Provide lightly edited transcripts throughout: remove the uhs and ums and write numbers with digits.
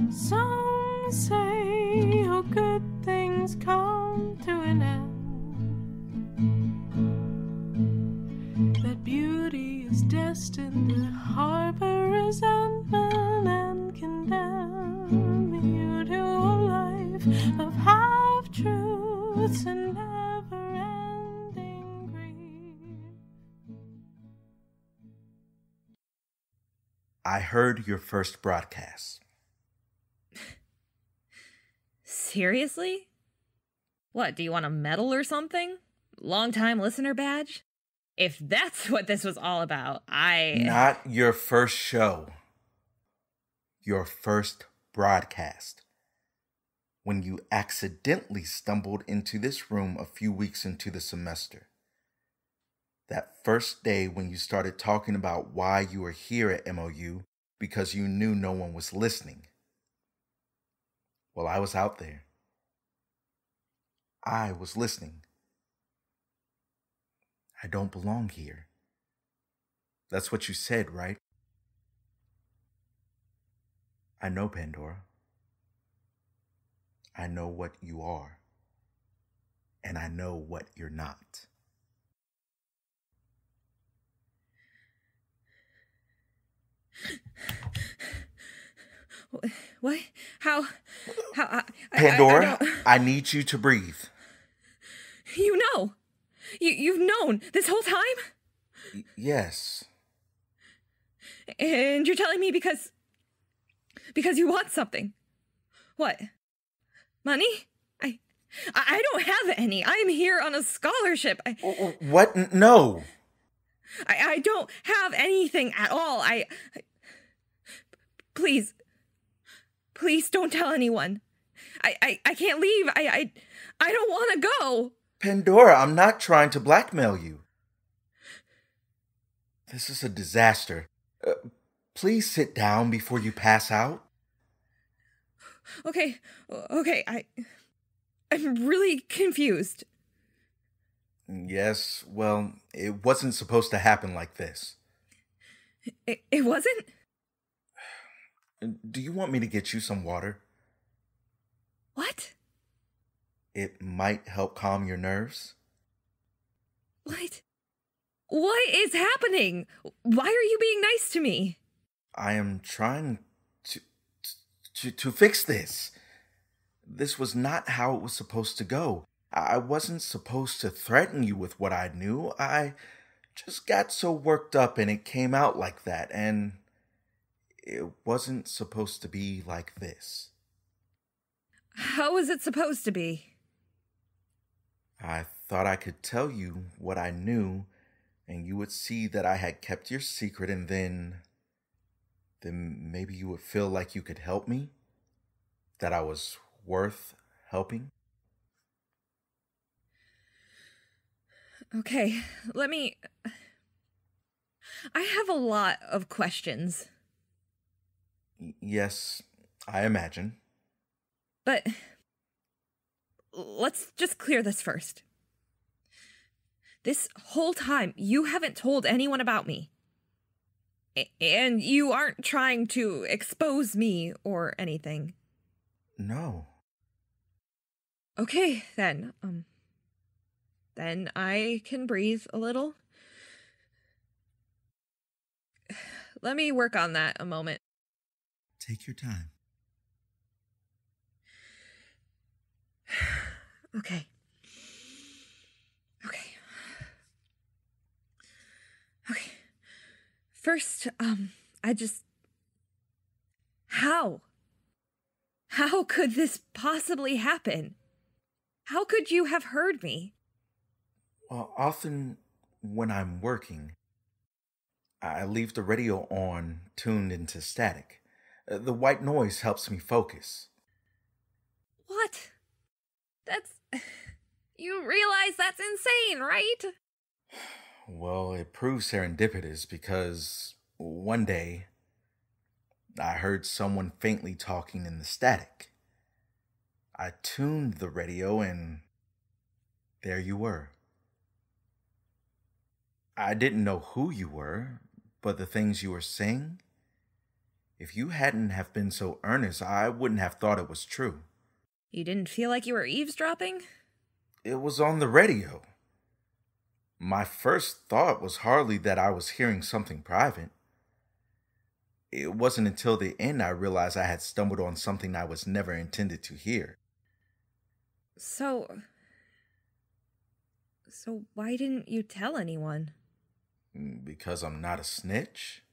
Some say all good things come to an end, that beauty is destined to harbor resentment and condemn you to a life of half-truths and never-ending grief. I heard your first broadcast. Seriously? What, do you want a medal or something? Long-time listener badge? If that's what this was all about, Not your first show. Your first broadcast. When you accidentally stumbled into this room a few weeks into the semester. That first day when you started talking about why you were here at MOU because you knew no one was listening. Well, I was out there. I was listening. I don't belong here. That's what you said, right? I know, Pandora. I know what you are. And I know what you're not. What? How? Pandora, I need you to breathe. You know. You've known this whole time? Yes. And you're telling me because you want something. What? Money? I don't have any. I'm here on a scholarship. What? No. I don't have anything at all. Please don't tell anyone. I can't leave. I don't want to go. Pandora, I'm not trying to blackmail you. This is a disaster. Please sit down before you pass out. Okay, I'm really confused. Yes, well, it wasn't supposed to happen like this. It wasn't? Do you want me to get you some water? What? It might help calm your nerves. What? What is happening? Why are you being nice to me? I am trying to fix this. This was not how it was supposed to go. I wasn't supposed to threaten you with what I knew. I just got so worked up and it came out like that, and it wasn't supposed to be like this. How was it supposed to be? I thought I could tell you what I knew, and you would see that I had kept your secret, and then maybe you would feel like you could help me, that I was worth helping. Okay, I have a lot of questions. Yes, I imagine. But let's just clear this first. This whole time, you haven't told anyone about me. And you aren't trying to expose me or anything. No. Okay, then. Then I can breathe a little. Let me work on that a moment. Take your time. Okay. First, how? How could this possibly happen? How could you have heard me? Well, often when I'm working, I leave the radio on, tuned into static. The white noise helps me focus. What? You realize that's insane, right? Well, it proves serendipitous because one day I heard someone faintly talking in the static. I tuned the radio and there you were. I didn't know who you were, but the things you were saying, If you hadn't have been so earnest, I wouldn't have thought it was true. You didn't feel like you were eavesdropping? It was on the radio. My first thought was hardly that I was hearing something private. It wasn't until the end I realized I had stumbled on something I was never intended to hear. So why didn't you tell anyone? Because I'm not a snitch?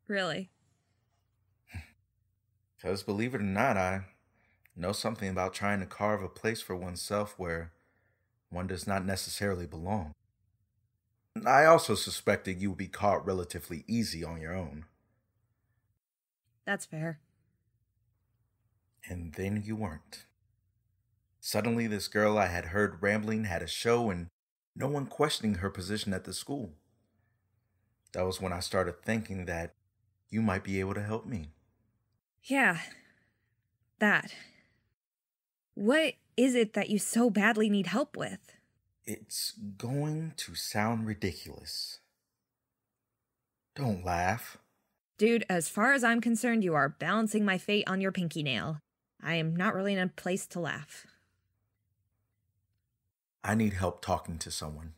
Really? Because believe it or not, I know something about trying to carve a place for oneself where one does not necessarily belong. I also suspected you would be caught relatively easy on your own. That's fair. And then you weren't. Suddenly, this girl I had heard rambling had a show and no one questioning her position at the school. That was when I started thinking that you might be able to help me. Yeah. That. What is it that you so badly need help with? It's going to sound ridiculous. Don't laugh. Dude, as far as I'm concerned, you are balancing my fate on your pinky nail. I am not really in a place to laugh. I need help talking to someone.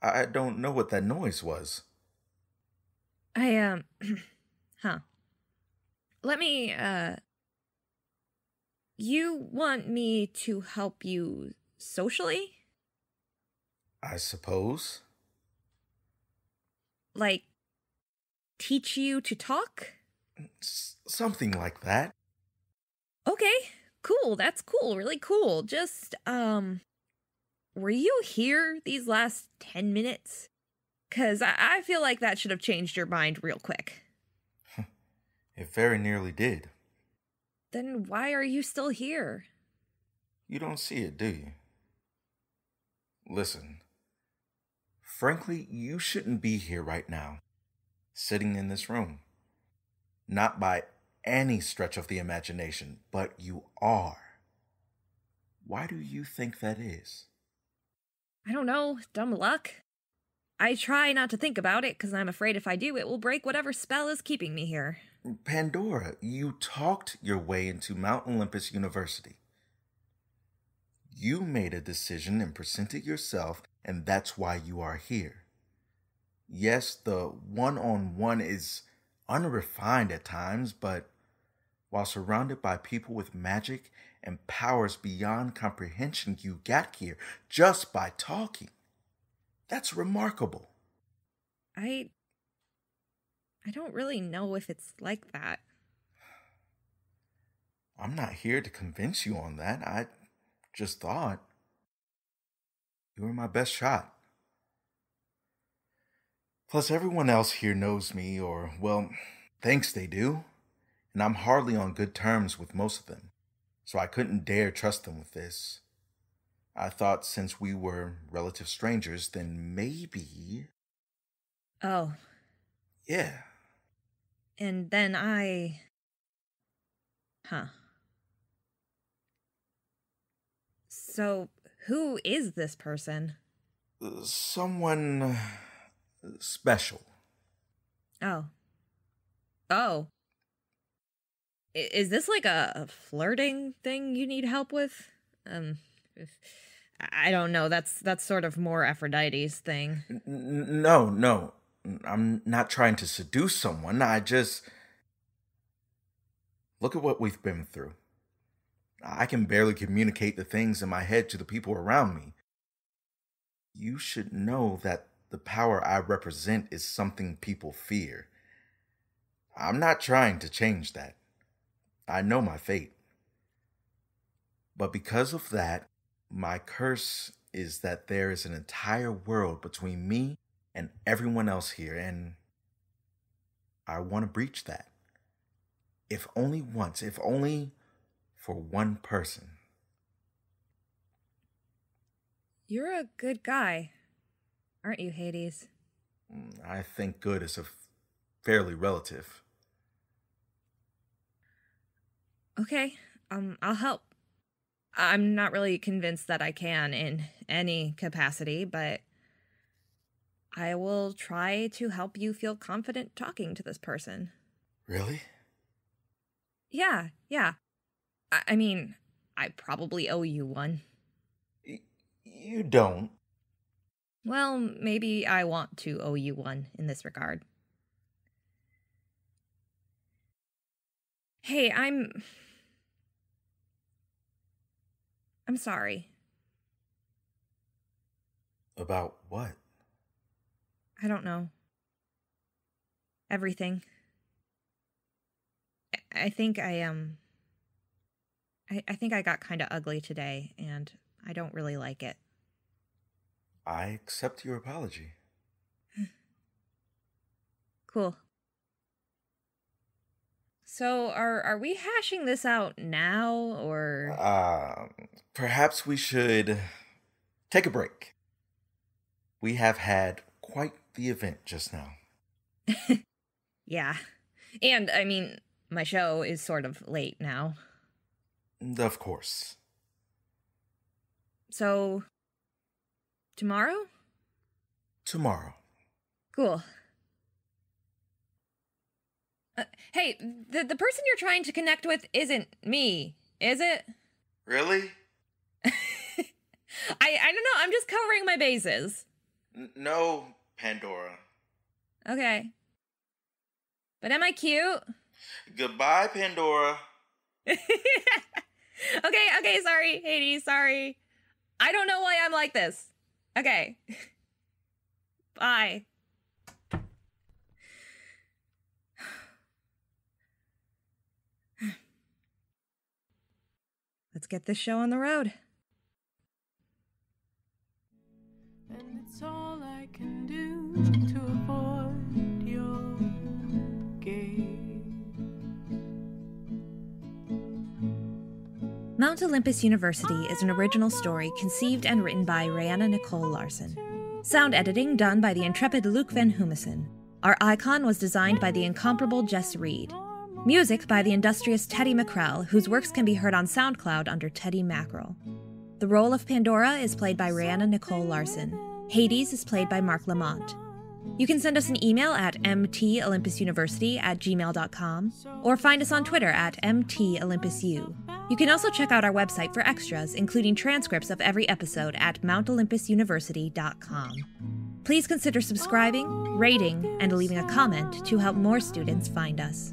I don't know what that noise was. Huh. Let me, You want me to help you socially? I suppose. Like, teach you to talk? Something like that. Okay, cool, that's cool, really cool. Just, were you here these last 10 minutes? 'Cause I feel like that should have changed your mind real quick. It very nearly did. Then why are you still here? You don't see it, do you? Listen. Frankly, you shouldn't be here right now, sitting in this room. Not by any stretch of the imagination, but you are. Why do you think that is? I don't know, dumb luck. I try not to think about it because I'm afraid if I do, it will break whatever spell is keeping me here. Pandora, you talked your way into Mount Olympus University. You made a decision and presented yourself, and that's why you are here. Yes, the one-on-one is unrefined at times, but while surrounded by people with magic and powers beyond comprehension, you got here just by talking. That's remarkable. I don't really know if it's like that. I'm not here to convince you on that. I just thought you were my best shot. Plus, everyone else here knows me, or, well, thinks they do, and I'm hardly on good terms with most of them, so I couldn't dare trust them with this. I thought since we were relative strangers, then maybe... Oh. Yeah. And then Huh. So, who is this person? Someone special. Oh. Oh. Is this like a flirting thing you need help with? I don't know. That's sort of more Aphrodite's thing. No. I'm not trying to seduce someone. I just... Look at what we've been through. I can barely communicate the things in my head to the people around me. You should know that the power I represent is something people fear. I'm not trying to change that. I know my fate. But because of that, my curse is that there is an entire world between me and everyone else here, and I want to breach that. If only once, if only for one person. You're a good guy, aren't you, Hades? I think good is fairly relative. Okay, I'll help. I'm not really convinced that I can in any capacity, but I will try to help you feel confident talking to this person. Really? Yeah. I mean, I probably owe you one. You don't. Well, maybe I want to owe you one in this regard. Hey, I'm sorry. About what? I don't know. Everything. I think I think I got kind of ugly today, and I don't really like it. I accept your apology. Cool. So, are we hashing this out now, or? Perhaps we should take a break. We have had quite the event just now. Yeah. And, I mean, my show is sort of late now. Of course. So, tomorrow? Tomorrow. Cool. Hey, the person you're trying to connect with isn't me, is it? Really? I don't know, I'm just covering my bases. No, Pandora. Okay. But am I cute? Goodbye, Pandora. Okay, sorry, Hades, sorry. I don't know why I'm like this. Okay. Bye. Let's get this show on the road. And it's all I can do to avoid your gaze. Mount Olympus University is an original story conceived and written by Rhianna Nicole Larson. Sound editing done by the intrepid Luke Van Humissen. Our icon was designed by the incomparable Jess Reed. Music by the industrious Teddy McCrell, whose works can be heard on SoundCloud under Teddy Mackerel. The role of Pandora is played by Rhianna Nicole Larson. Hades is played by Mark Lamont. You can send us an email at mtolympusuniversity@gmail.com or find us on Twitter at mtolympusu. You can also check out our website for extras, including transcripts of every episode at mountolympusunversity.com. Please consider subscribing, rating, and leaving a comment to help more students find us.